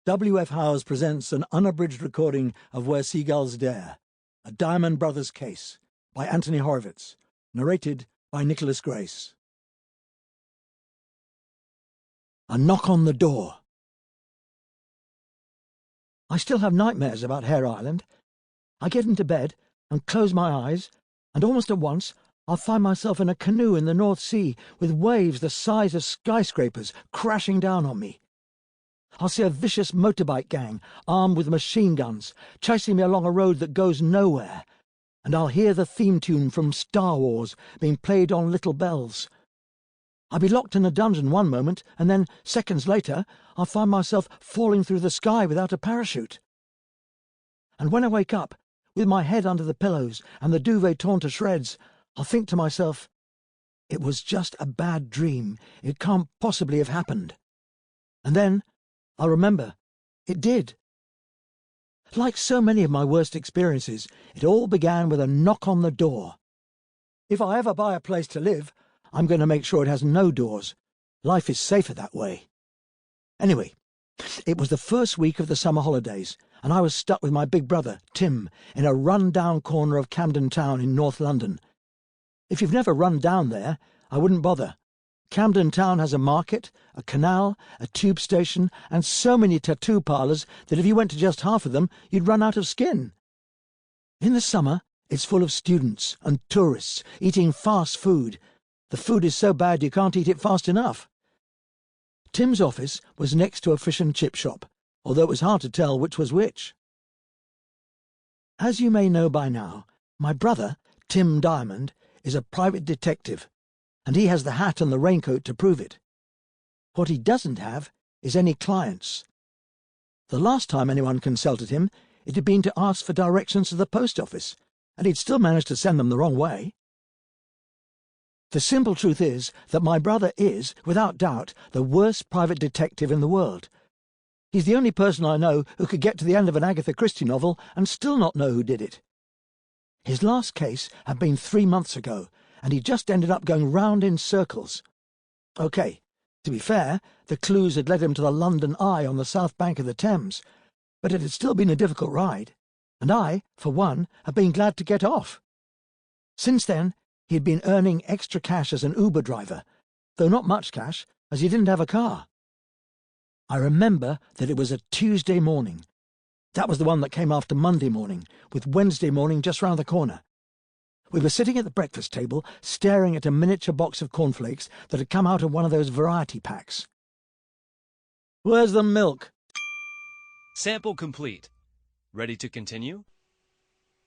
W.F. Howes presents an unabridged recording of Where Seagulls Dare, a Diamond Brothers case, by Anthony Horowitz, narrated by Nickolas Grace. A knock on the door. I still have nightmares about Hare Island. I get into bed and close my eyes, and almost at once I'll find myself in a canoe in the North Sea with waves the size of skyscrapers crashing down on me. I'll see a vicious motorbike gang armed with machine guns chasing me along a road that goes nowhere, and I'll hear the theme tune from Star Wars being played on little bells. I'll be locked in a dungeon one moment, and then, seconds later, I'll find myself falling through the sky without a parachute. And when I wake up, with my head under the pillows and the duvet torn to shreds, I'll think to myself, it was just a bad dream. It can't possibly have happened. And then I'll remember, it did. Like so many of my worst experiences, it all began with a knock on the door. If I ever buy a place to live, I'm going to make sure it has no doors. Life is safer that way. Anyway, it was the first week of the summer holidays, and I was stuck with my big brother, Tim, in a run-down corner of Camden Town in North London. If you've never run down there, I wouldn't bother. Camden Town has a market, a canal, a tube station, and so many tattoo parlours that if you went to just half of them, you'd run out of skin. In the summer, it's full of students and tourists eating fast food. The food is so bad you can't eat it fast enough. Tim's office was next to a fish and chip shop, although it was hard to tell which was which. As you may know by now, my brother, Tim Diamond, is a private detective, and he has the hat and the raincoat to prove it. What he doesn't have is any clients. The last time anyone consulted him, it had been to ask for directions to the post office, and he'd still managed to send them the wrong way. The simple truth is that my brother is, without doubt, the worst private detective in the world. He's the only person I know who could get to the end of an Agatha Christie novel and still not know who did it. His last case had been 3 months ago, and he just ended up going round in circles. OK, to be fair, the clues had led him to the London Eye on the south bank of the Thames, but it had still been a difficult ride, and I, for one, had been glad to get off. Since then, he had been earning extra cash as an Uber driver, though not much cash, as he didn't have a car. I remember that it was a Tuesday morning. That was the one that came after Monday morning, with Wednesday morning just round the corner. We were sitting at the breakfast table, staring at a miniature box of cornflakes that had come out of one of those variety packs. "Where's the milk?" Sample complete. Ready to continue?